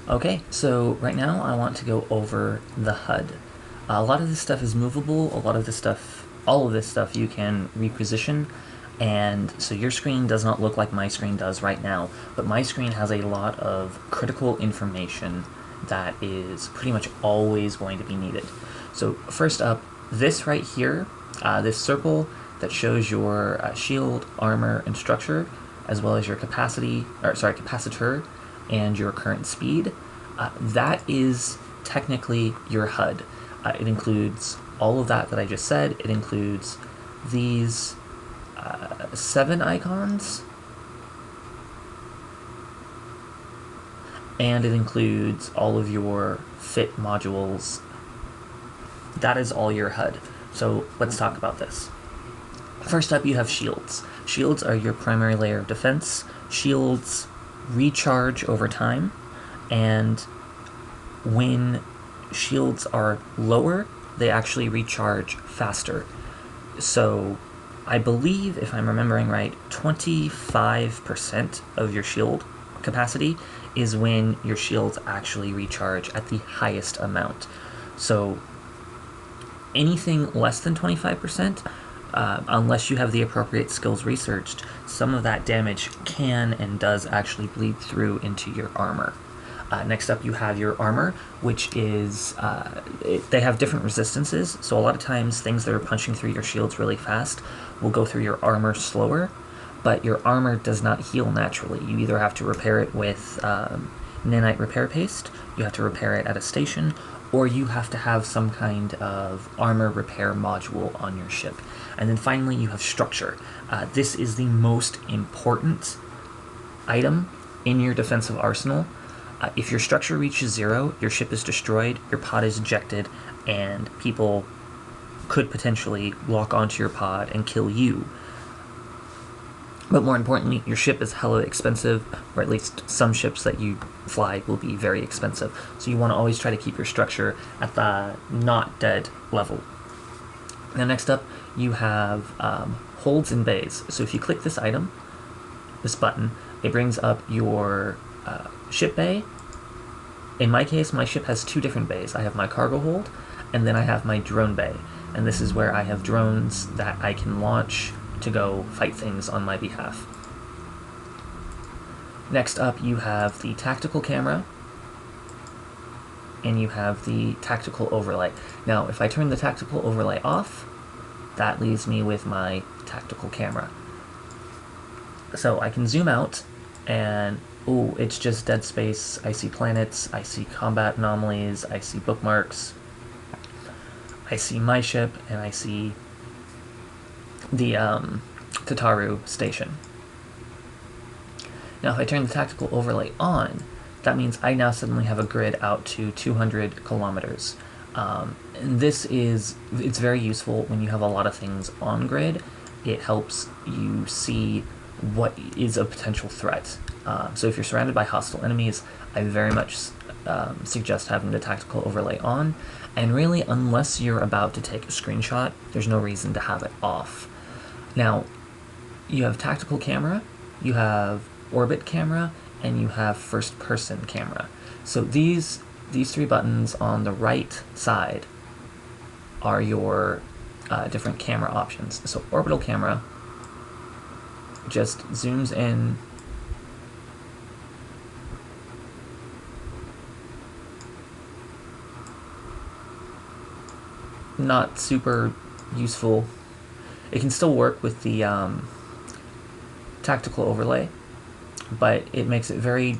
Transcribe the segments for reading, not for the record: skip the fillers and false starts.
Okay, so right now I want to go over the HUD. A lot of this stuff is movable, all of this stuff you can reposition, and so your screen does not look like my screen does right now, but my screen has a lot of critical information that is pretty much always going to be needed. So first up, this right here, this circle that shows your shield, armor, and structure, as well as your capacitor, and your current speed. That is technically your HUD. It includes all of that I just said. It includes these 7 icons, and it includes all of your fit modules. That is all your HUD. So let's talk about this. First up, you have shields. Shields are your primary layer of defense. Shields recharge over time, and when shields are lower, they actually recharge faster. So I believe, if I'm remembering right, 25% of your shield capacity is when your shields actually recharge at the highest amount. So anything less than 25%, unless you have the appropriate skills researched, some of that damage can and does actually bleed through into your armor. Next up, you have your armor, which is, they have different resistances, so a lot of times things that are punching through your shields really fast will go through your armor slower, but your armor does not heal naturally. You either have to repair it with nanite repair paste, you have to repair it at a station, or you have to have some kind of armor repair module on your ship. And then finally, you have structure. This is the most important item in your defensive arsenal. If your structure reaches 0, your ship is destroyed, your pod is ejected, and people could potentially lock onto your pod and kill you. But more importantly, your ship is hella expensive, or at least some ships that you fly will be very expensive. So you want to always try to keep your structure at the not dead level. Now next up, you have holds and bays. So if you click this item, this button, it brings up your ship bay. In my case, my ship has 2 different bays. I have my cargo hold, and then I have my drone bay. And this is where I have drones that I can launch to go fight things on my behalf. Next up, you have the tactical camera, and you have the tactical overlay. Now, if I turn the tactical overlay off, that leaves me with my tactical camera. So I can zoom out, and ooh, it's just dead space. I see planets, I see combat anomalies, I see bookmarks, I see my ship, and I see the Tataru station. Now if I turn the tactical overlay on, that means I now suddenly have a grid out to 200 kilometers. And it's very useful when you have a lot of things on grid. It helps you see what is a potential threat. So if you're surrounded by hostile enemies, I very much suggest having the tactical overlay on. And really, unless you're about to take a screenshot, there's no reason to have it off. Now, you have tactical camera, you have orbit camera, and you have first person camera. So these 3 buttons on the right side are your different camera options. So orbital camera just zooms in not super useful. It can still work with the tactical overlay, but it makes it very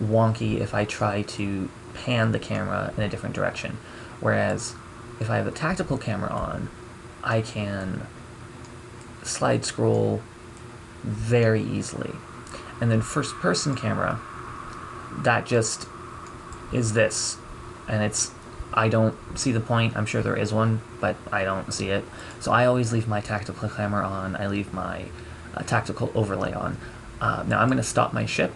wonky if I try to pan the camera in a different direction. Whereas if I have a tactical camera on, I can slide scroll very easily. And then first person camera, that just is this, and I don't see the point. I'm sure there is one, but I don't see it. So I always leave my tactical camera on. I leave my tactical overlay on. Now I'm going to stop my ship.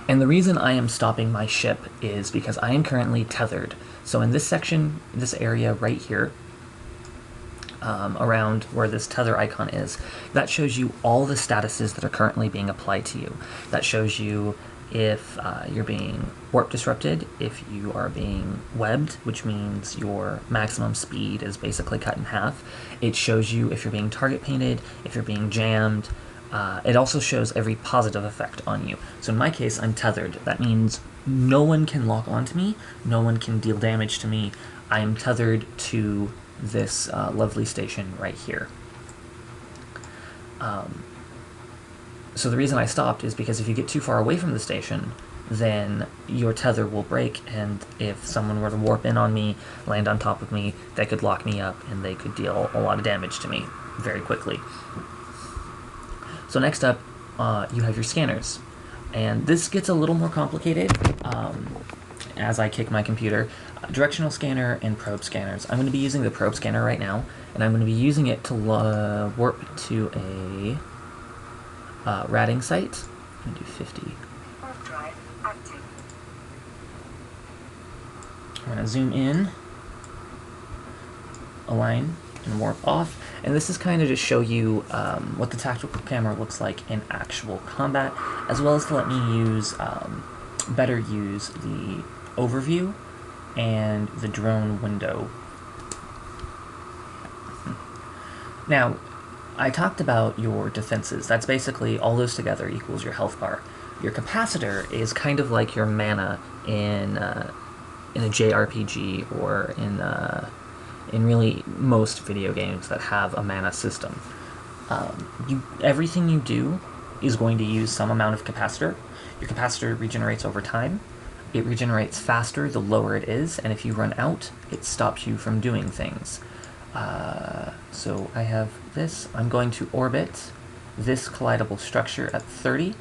And the reason I am stopping my ship is because I am currently tethered. So in this section, this area right here, around where this tether icon is. That shows you all the statuses that are currently being applied to you. That shows you if you're being warp disrupted, if you are being webbed, which means your maximum speed is basically cut in half. It shows you if you're being target painted, if you're being jammed. It also shows every positive effect on you. So in my case, I'm tethered. That means no one can lock onto me, no one can deal damage to me. I am tethered to this lovely station right here. So the reason I stopped is because if you get too far away from the station, then your tether will break, and if someone were to warp in on me, land on top of me, they could lock me up and they could deal a lot of damage to me very quickly. So next up, you have your scanners. And this gets a little more complicated as I kick my computer. Directional scanner and probe scanners. I'm going to be using the probe scanner right now, and I'm going to be using it to warp to a ratting site. I'm going to do 50. Drive active. I'm going to zoom in, align, and warp off. And this is kind of to show you what the tactical camera looks like in actual combat, as well as to let me use better use the overview and the drone window. Now, I talked about your defenses. That's basically all those together equals your health bar. Your capacitor is kind of like your mana in a JRPG or in really most video games that have a mana system. Everything you do is going to use some amount of capacitor. Your capacitor regenerates over time. It regenerates faster the lower it is, and if you run out, it stops you from doing things. So I have this. I'm going to orbit this collidable structure at 30.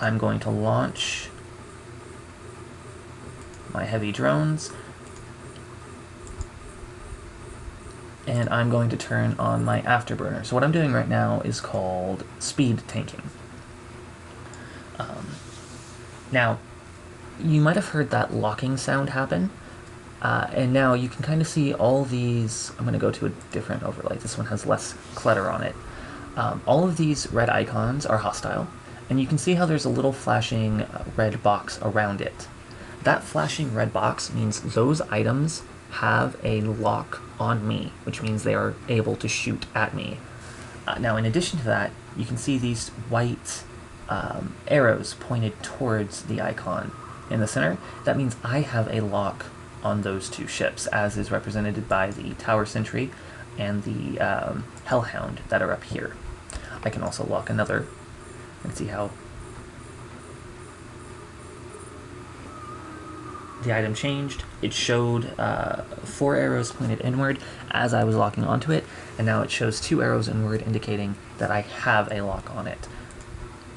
I'm going to launch my heavy drones, and I'm going to turn on my afterburner. So what I'm doing right now is called speed tanking. Now, you might have heard that locking sound happen, and now you can kind of see all these. I'm going to go to a different overlay. This one has less clutter on it. All of these red icons are hostile, and you can see how there's a little flashing red box around it. That flashing red box means those items have a lock on me, which means they are able to shoot at me. Now, in addition to that, you can see these white arrows pointed towards the icon in the center. That means I have a lock on those two ships, as is represented by the Tower Sentry and the Hellhound that are up here. I can also lock another and see how the item changed. It showed 4 arrows pointed inward as I was locking onto it, and now it shows 2 arrows inward, indicating that I have a lock on it.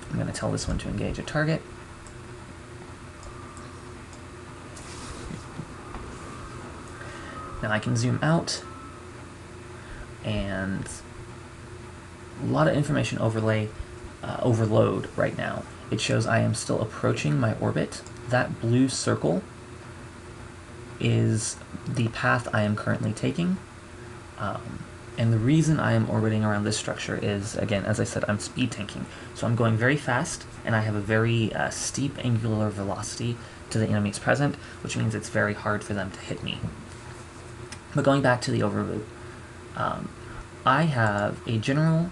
I'm going to tell this one to engage a target. Now I can zoom out, and a lot of information overload right now. It shows I am still approaching my orbit. That blue circle is the path I am currently taking. And the reason I am orbiting around this structure is, again, as I said, I'm speed tanking. So I'm going very fast, and I have a very steep angular velocity to the enemies present, which means it's very hard for them to hit me. But going back to the overview, I have a general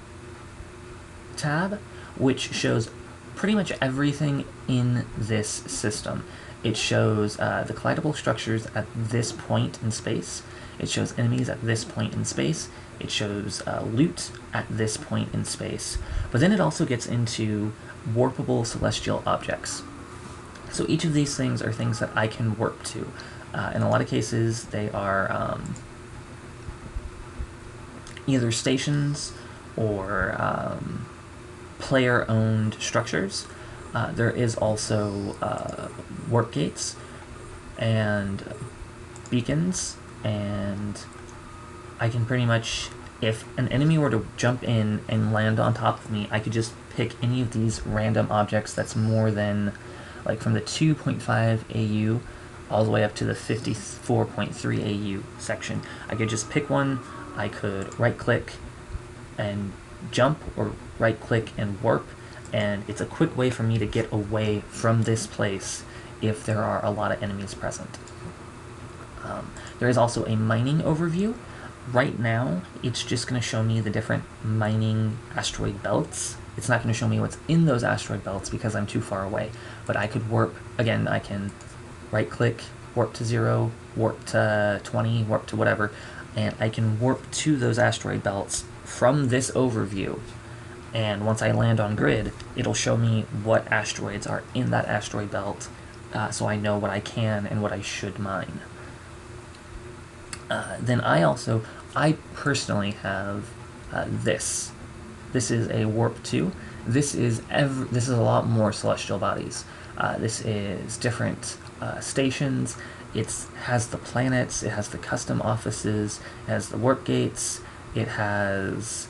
tab, which shows pretty much everything in this system. It shows the collidable structures at this point in space. It shows enemies at this point in space. It shows loot at this point in space. But then it also gets into warpable celestial objects. So each of these things are things that I can warp to. In a lot of cases, they are either stations or player-owned structures. There is also warp gates and beacons, and I can pretty much, if an enemy were to jump in and land on top of me, I could just pick any of these random objects that's more than, like from the 2.5 AU all the way up to the 54.3 AU section. I could just pick one, I could right-click and jump, or right-click and warp, and it's a quick way for me to get away from this place if there are a lot of enemies present. There is also a mining overview. Right now, it's just going to show me the different mining asteroid belts. It's not going to show me what's in those asteroid belts because I'm too far away. But I could warp, again, I can right-click, warp to 0, warp to 20, warp to whatever, and I can warp to those asteroid belts from this overview. And once I land on grid, it'll show me what asteroids are in that asteroid belt, so I know what I can and what I should mine. Then I personally have this. This is a warp 2. This is a lot more celestial bodies. This is different stations. It has the planets. It has the custom offices. It has the warp gates. It has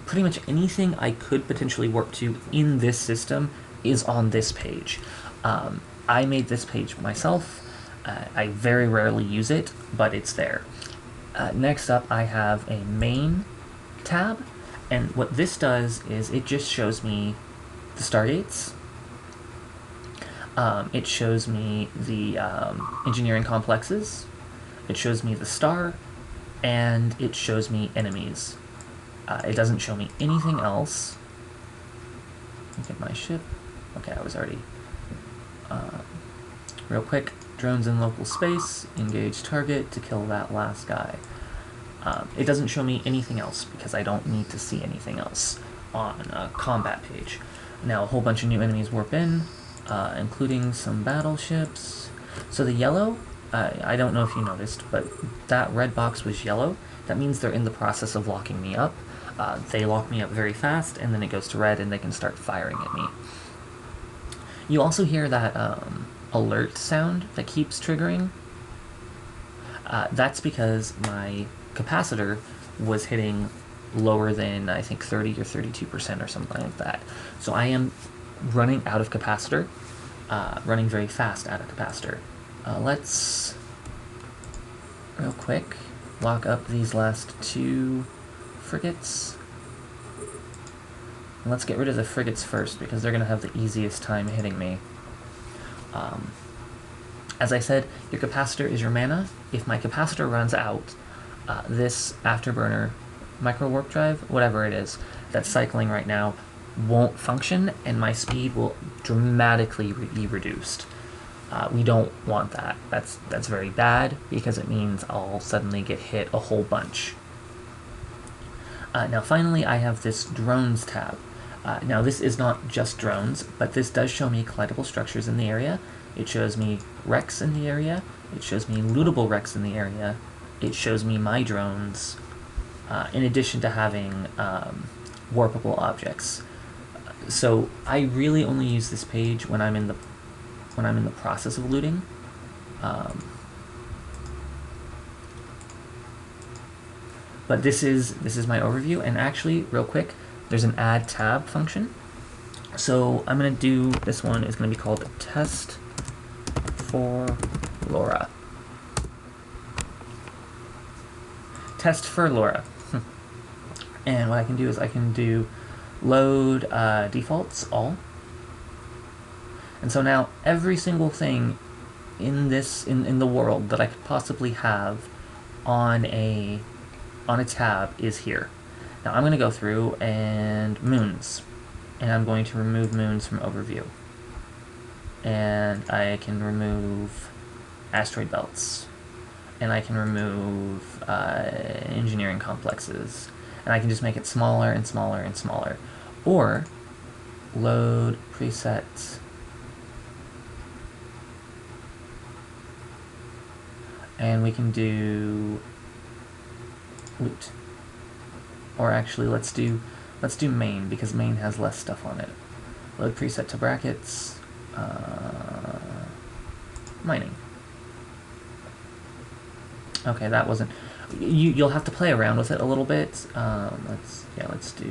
pretty much anything I could potentially warp to in this system is on this page. I made this page myself. I very rarely use it, but it's there. Next up, I have a main tab, and what this does is it just shows me the stargates. It shows me the engineering complexes. It shows me the star, and it shows me enemies. It doesn't show me anything else. Look at my ship. Okay, I was already... real quick, drones in local space, engage target to kill that last guy. It doesn't show me anything else because I don't need to see anything else on a combat page. Now a whole bunch of new enemies warp in, including some battleships. So the yellow, I don't know if you noticed, but that red box was yellow. That means they're in the process of locking me up. They lock me up very fast, and then it goes to red, and they can start firing at me. You also hear that alert sound that keeps triggering. That's because my capacitor was hitting lower than, I think, 30 or 32% or something like that. So I am running out of capacitor, running very fast out of capacitor. Let's, real quick, lock up these last 2 frigates. And let's get rid of the frigates first, because they're going to have the easiest time hitting me. As I said, your capacitor is your mana. If my capacitor runs out, this afterburner micro warp drive, whatever it is, that's cycling right now, won't function, and my speed will dramatically be reduced. We don't want that. That's very bad, because it means I'll suddenly get hit a whole bunch. Now finally, I have this drones tab. Now this is not just drones, but this does show me collidable structures in the area. It shows me wrecks in the area. It shows me lootable wrecks in the area. It shows me my drones, in addition to having warpable objects. So I really only use this page when I'm in the process of looting. But this is my overview, and actually, real quick, there's an add tab function. So I'm going to do, this one is going to be called Test for LoRa. Test for LoRa. And what I can do is I can do load defaults all. And so now every single thing in this in the world that I could possibly have on a tab is here. Now I'm going to go through and moons, and I'm going to remove moons from overview. And I can remove asteroid belts, and I can remove engineering complexes, and I can just make it smaller and smaller and smaller. Or load presets, and we can do loot. Or actually, let's do main, because main has less stuff on it. Load preset to brackets, mining. Okay, that wasn't. You'll have to play around with it a little bit. Let's do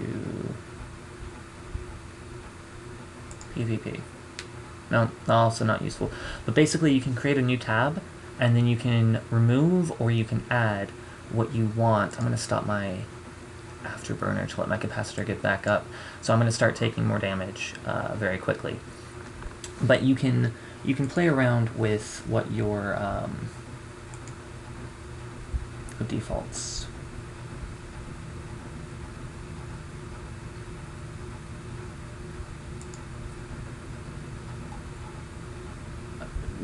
PvP. No, also not useful. But basically, you can create a new tab, and then you can remove or you can add what you want, I'm going to stop my afterburner to let my capacitor get back up. So I'm going to start taking more damage very quickly. But you can play around with what your defaults.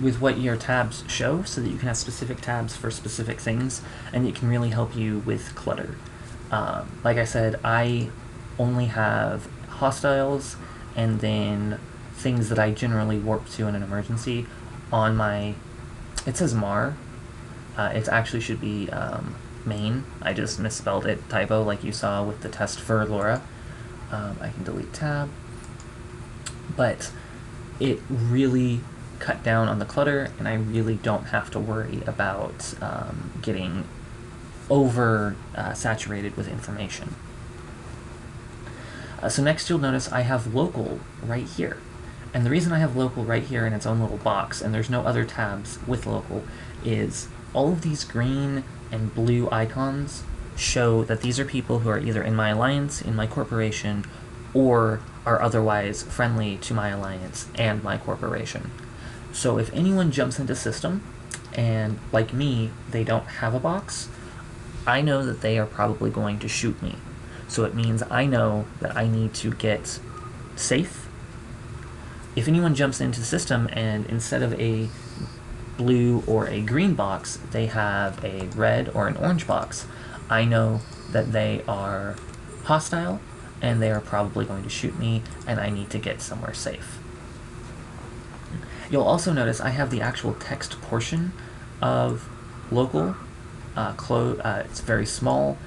With what your tabs show, so that you can have specific tabs for specific things, and it can really help you with clutter. Like I said, I only have hostiles and then things that I generally warp to in an emergency on my... It says Mar. It actually should be main. I just misspelled it, typo, like you saw with the test for Laura. I can delete tab. But it really cut down on the clutter, and I really don't have to worry about getting over saturated with information. So next you'll notice I have local right here. And the reason I have local right here in its own little box, and there's no other tabs with local, is all of these green and blue icons show that these are people who are either in my alliance, in my corporation, or are otherwise friendly to my alliance and my corporation. So if anyone jumps into system, and like me, they don't have a box, I know that they are probably going to shoot me. So it means I know that I need to get safe. If anyone jumps into system and instead of a blue or a green box, they have a red or an orange box, I know that they are hostile and they are probably going to shoot me, and I need to get somewhere safe. You'll also notice I have the actual text portion of local. It's very small.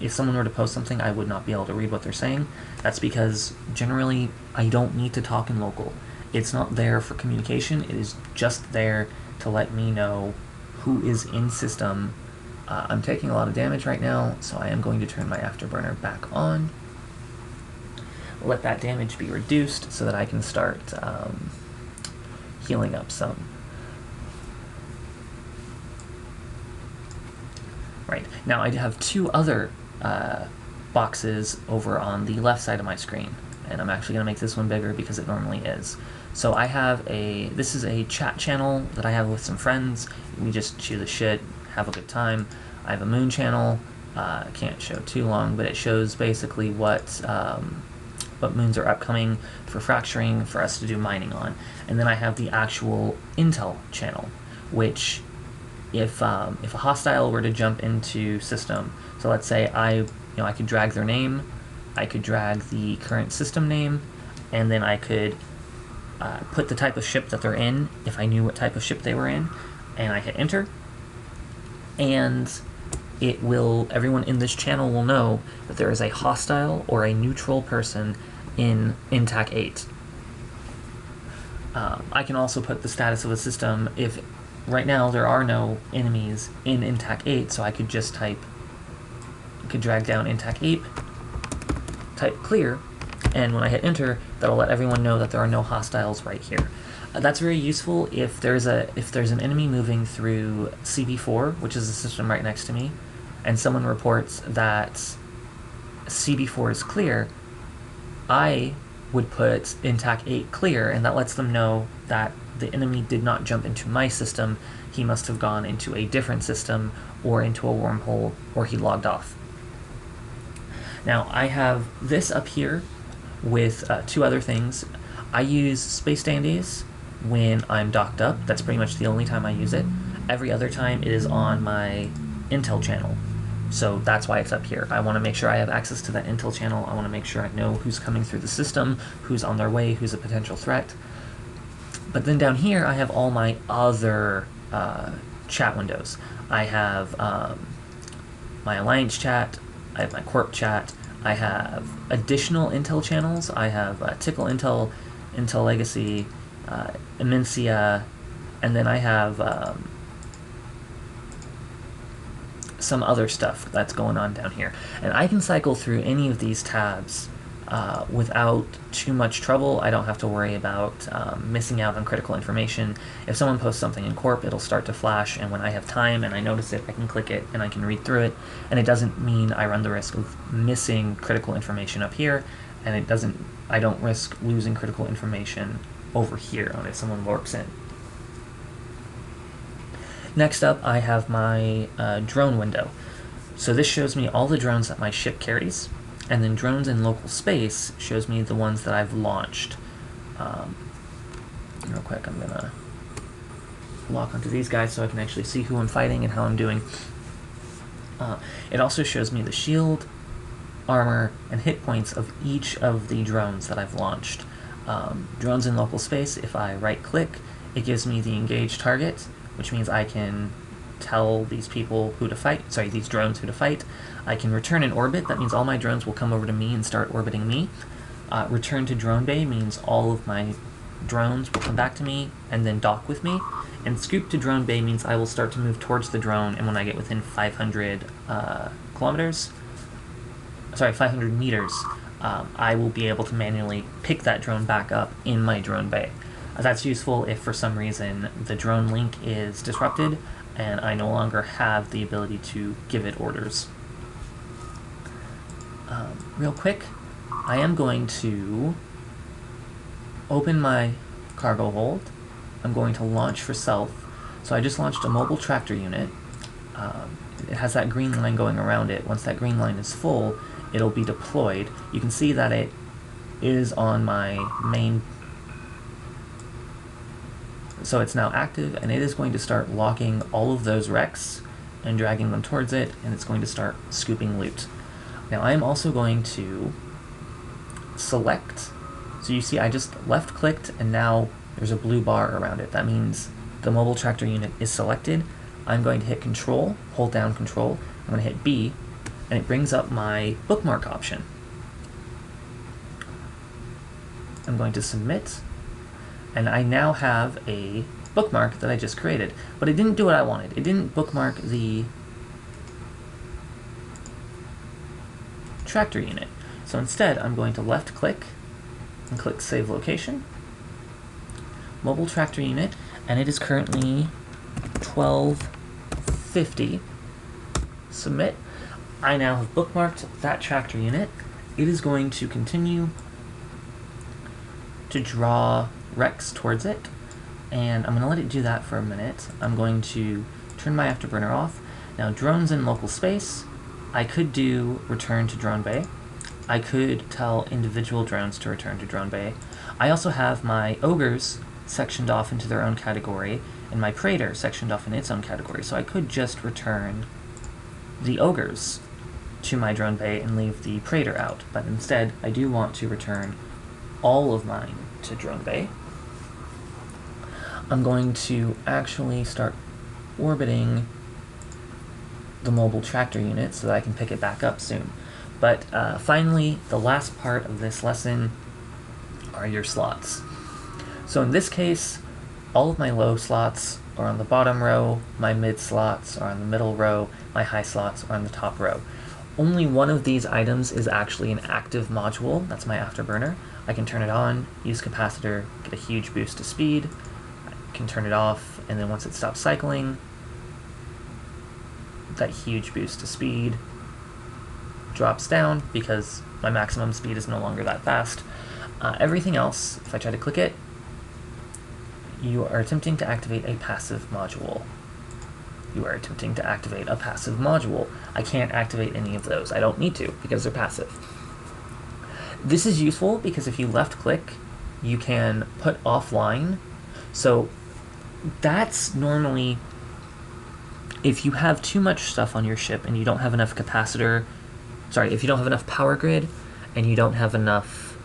If someone were to post something, I would not be able to read what they're saying. That's because generally I don't need to talk in local. It's not there for communication. It is just there to let me know who is in system. I'm taking a lot of damage right now, so I am going to turn my afterburner back on. Let that damage be reduced so that I can start healing up some. Right, now I have two other boxes over on the left side of my screen, and I'm actually going to make this one bigger because it normally is. So I have this is a chat channel that I have with some friends. We just chew the shit, have a good time. I have a moon channel. I can't show too long, but it shows basically what moons are upcoming for fracturing for us to do mining on. And then I have the actual intel channel, which if a hostile were to jump into system, so let's say I could drag their name, I could drag the current system name, and then I could put the type of ship that they're in if I knew what type of ship they were in, and I hit enter, and everyone in this channel will know that there is a hostile or a neutral person in Intac 8. I can also put the status of a system if right now there are no enemies in Intac 8, so I could just drag down Intac 8, type clear, and when I hit enter, that'll let everyone know that there are no hostiles right here. That's very useful if there's an enemy moving through CB4, which is the system right next to me, and someone reports that CB4 is clear. I would put Intac 8 clear, and that lets them know that the enemy did not jump into my system. He must have gone into a different system or into a wormhole, or he logged off. Now I have this up here with two other things. I use space dandies when I'm docked up. That's pretty much the only time I use it. Every other time it is on my intel channel. So that's why it's up here. I want to make sure I have access to that intel channel. I want to make sure I know who's coming through the system, who's on their way, who's a potential threat. But then down here I have all my other chat windows. I have my Alliance chat, I have my Corp chat, I have additional intel channels. I have Tickle Intel, Intel Legacy, Immensia, and then I have some other stuff that's going on down here. And I can cycle through any of these tabs without too much trouble. I don't have to worry about missing out on critical information. If someone posts something in Corp, it'll start to flash, and when I have time and I notice it, I can click it and I can read through it, and it doesn't mean I run the risk of missing critical information up here, and I don't risk losing critical information over here if someone warps in. Next up, I have my drone window. So this shows me all the drones that my ship carries, and then drones in local space shows me the ones that I've launched. Real quick, I'm gonna lock onto these guys so I can actually see who I'm fighting and how I'm doing. It also shows me the shield, armor, and hit points of each of the drones that I've launched. Drones in local space, if I right-click, it gives me the engaged target, which means I can tell these people who to fight, these drones who to fight. I can return in orbit, that means all my drones will come over to me and start orbiting me. Return to drone bay means all of my drones will come back to me and then dock with me. And scoop to drone bay means I will start to move towards the drone, and when I get within 500 meters, I will be able to manually pick that drone back up in my drone bay. That's useful if for some reason the drone link is disrupted and I no longer have the ability to give it orders. Real quick, I am going to open my cargo hold. I'm going to launch for self. So I just launched a mobile tractor unit. It has that green line going around it. Once that green line is full, it'll be deployed. You can see that it is on my main. So it's now active, and it is going to start locking all of those wrecks and dragging them towards it, and it's going to start scooping loot. Now I am also going to select. So you see I just left-clicked, and now there's a blue bar around it. That means the mobile tractor unit is selected. I'm going to hit Control, hold down Control. I'm going to hit B, and it brings up my bookmark option. I'm going to submit, and I now have a bookmark that I just created. But it didn't do what I wanted. It didn't bookmark the tractor unit. So instead, I'm going to left-click and click Save Location. Mobile tractor unit, and it is currently 1250. Submit. I now have bookmarked that tractor unit. It is going to continue to draw wrecks towards it, and I'm going to let it do that for a minute. I'm going to turn my afterburner off. Now, drones in local space, I could do return to drone bay. I could tell individual drones to return to drone bay. I also have my ogres sectioned off into their own category, and my praetor sectioned off in its own category, so I could just return the ogres to my drone bay and leave the praetor out, but instead I do want to return all of mine to drone bay. I'm going to actually start orbiting the mobile tractor unit so that I can pick it back up soon. But finally, the last part of this lesson are your slots. So in this case, all of my low slots are on the bottom row, my mid slots are on the middle row, my high slots are on the top row. Only one of these items is actually an active module. That's my afterburner. I can turn it on, use capacitor, get a huge boost to speed. I can turn it off, and then once it stops cycling, that huge boost to speed drops down because my maximum speed is no longer that fast. Everything else, if I try to click it, you are attempting to activate a passive module. You are attempting to activate a passive module. I can't activate any of those. I don't need to because they're passive. This is useful because if you left-click, you can put offline. So that's normally if you have too much stuff on your ship and you don't have enough if you don't have enough power grid and you don't have enough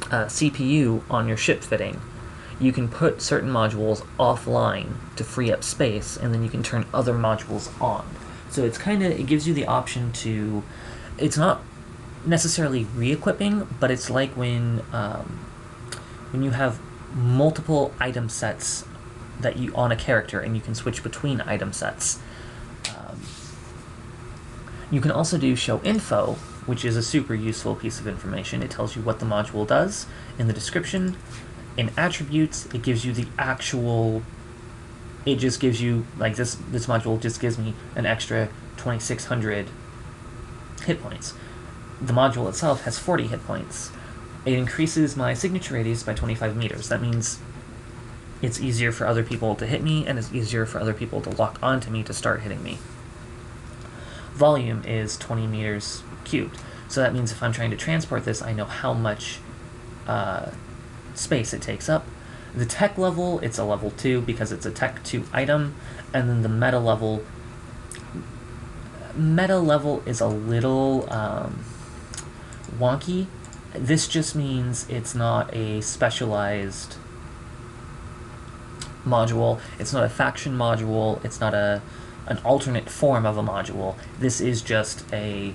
CPU on your ship fitting, you can put certain modules offline to free up space, and then you can turn other modules on. So it gives you the option to, it's not necessarily re-equipping, but it's like when you have multiple item sets that you on a character and you can switch between item sets. You can also do show info, which is a super useful piece of information. It tells you what the module does in the description. In attributes, it gives you the actual, it just gives you, like this module just gives me an extra 2,600 hit points. The module itself has 40 hit points. It increases my signature radius by 25 meters. That means it's easier for other people to hit me, and it's easier for other people to lock onto me to start hitting me. Volume is 20 meters cubed. So that means if I'm trying to transport this, I know how much space it takes up. The tech level, it's a level 2 because it's a tech 2 item, and then the meta level is a little wonky. This just means it's not a specialized module, it's not a faction module, it's not an alternate form of a module. This is just a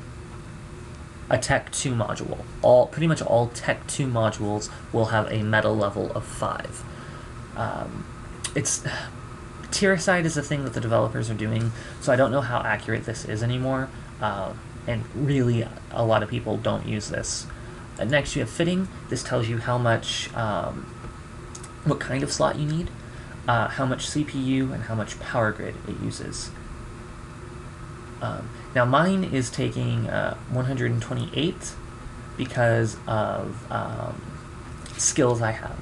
Tech 2 module. Pretty much all Tech 2 modules will have a meta level of 5. Tiericide is a thing that the developers are doing, so I don't know how accurate this is anymore, and really a lot of people don't use this. Next you have fitting. This tells you how much, what kind of slot you need, how much CPU, and how much power grid it uses. Now mine is taking 128 because of skills I have.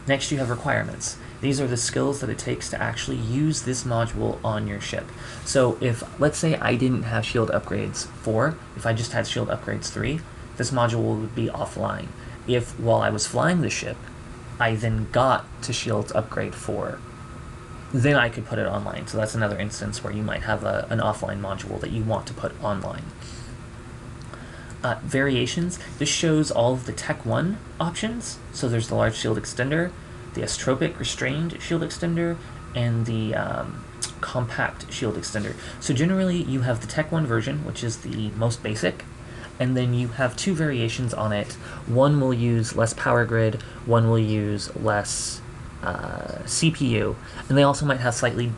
Next you have requirements. These are the skills that it takes to actually use this module on your ship. So if, let's say I didn't have shield upgrades 4, if I just had shield upgrades 3, this module would be offline. If while I was flying the ship, I then got to shields upgrade 4, then I could put it online. So that's another instance where you might have an offline module that you want to put online. Variations. This shows all of the Tech 1 options. So there's the large shield extender, the astropic restrained shield extender, and the compact shield extender. So generally you have the Tech 1 version, which is the most basic, and then you have 2 variations on it. One will use less power grid, one will use less CPU, and they also might have slightly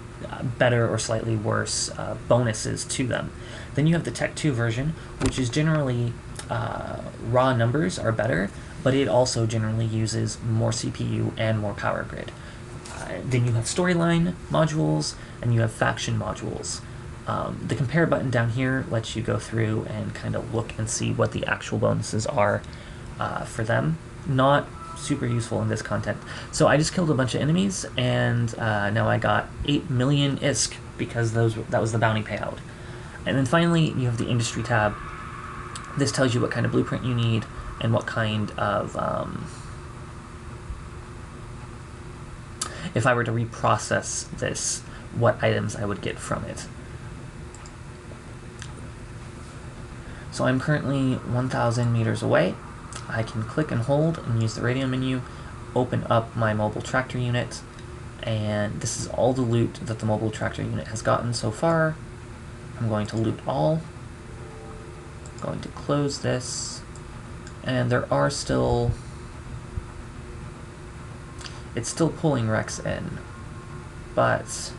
better or slightly worse bonuses to them. Then you have the Tech 2 version, which is generally raw numbers are better, but it also generally uses more CPU and more power grid. Then you have storyline modules, and you have faction modules. The compare button down here lets you go through and kind of look and see what the actual bonuses are for them. Not super useful in this content. So I just killed a bunch of enemies, and now I got 8 million ISK because that was the bounty payout. And then finally, you have the industry tab. This tells you what kind of blueprint you need and what kind of, if I were to reprocess this, what items I would get from it. So I'm currently 1,000 meters away. I can click and hold and use the radio menu, open up my mobile tractor unit, and this is all the loot that the mobile tractor unit has gotten so far. I'm going to loot all. I'm going to close this, and there are still... It's still pulling Rex in, but...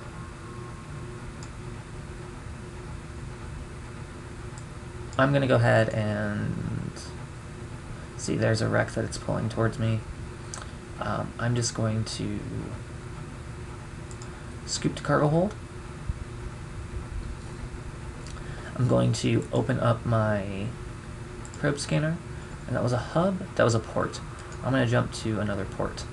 I'm going to go ahead and... See, there's a wreck that it's pulling towards me. I'm just going to scoop to cargo hold. I'm going to open up my probe scanner, and that was a hub, that was a port. I'm going to jump to another port.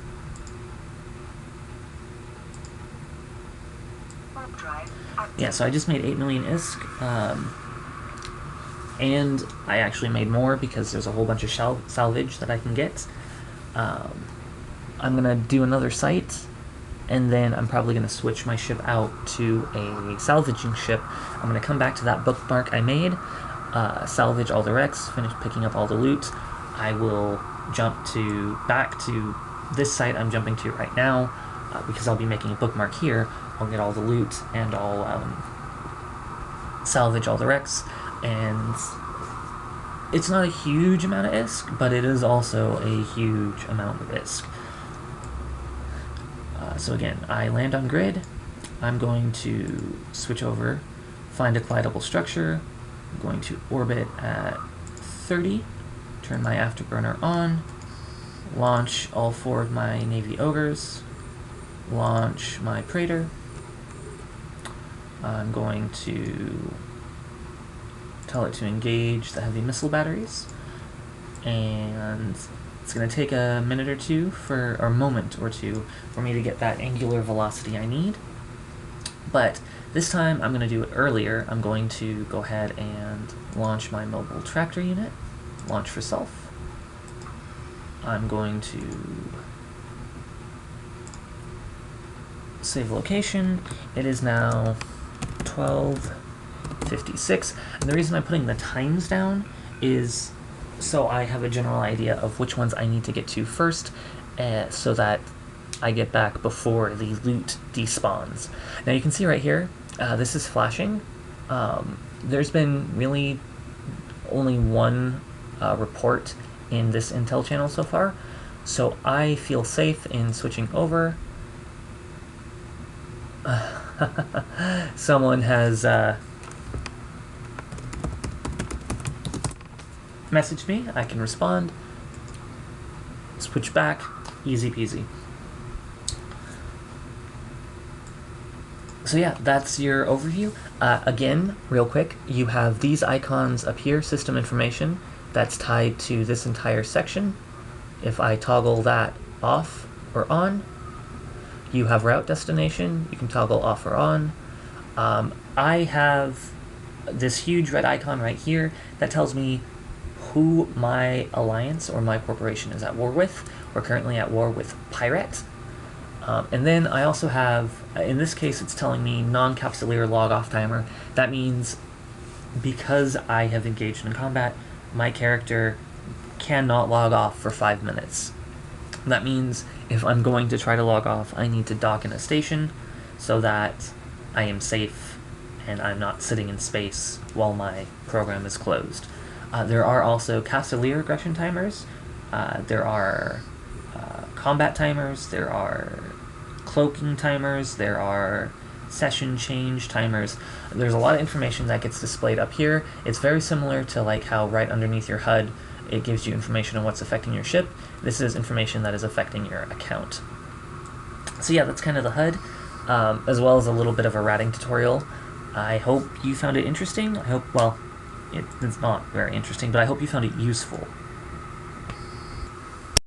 Yeah, so I just made 8 million ISK. And I actually made more because there's a whole bunch of salvage that I can get. I'm going to do another site, and then I'm probably going to switch my ship out to a salvaging ship. I'm going to come back to that bookmark I made, salvage all the wrecks, finish picking up all the loot. I will jump back to this site I'm jumping to right now, because I'll be making a bookmark here. I'll get all the loot, and I'll salvage all the wrecks. And it's not a huge amount of ISK, but it is also a huge amount of ISK. So again, I land on grid. I'm going to switch over, find a collidable structure, I'm going to orbit at 30, turn my afterburner on, launch all 4 of my Navy Ogres, launch my Praetor. I'm going to tell it to engage the heavy missile batteries, and it's going to take a minute or two or moment or two for me to get that angular velocity I need. But this time I'm going to do it earlier. I'm going to go ahead and launch my mobile tractor unit, launch for self. I'm going to save location. It is now 12:56, and the reason I'm putting the times down is so I have a general idea of which ones I need to get to first, so that I get back before the loot despawns. Now you can see right here, this is flashing. There's been really only one report in this intel channel so far, so I feel safe in switching over. Someone has messaged me. I can respond. Switch back. Easy peasy. So yeah, that's your overview. Again, real quick, you have these icons up here, system information, that's tied to this entire section. If I toggle that off or on, you have route destination, you can toggle off or on. I have this huge red icon right here that tells me who my alliance or my corporation is at war with. We're currently at war with Pirate. And then I also have, in this case, it's telling me non-capsuleer log-off timer. That means because I have engaged in combat, my character cannot log off for 5 minutes. That means if I'm going to try to log off, I need to dock in a station so that I am safe and I'm not sitting in space while my program is closed. There are also capsuleer aggression timers. There are combat timers. There are cloaking timers. There are session change timers. There's a lot of information that gets displayed up here. It's very similar to like how right underneath your HUD it gives you information on what's affecting your ship. This is information that is affecting your account. So yeah, that's kind of the HUD, as well as a little bit of a ratting tutorial. I hope you found it interesting. I hope, well, it's not very interesting, but I hope you found it useful.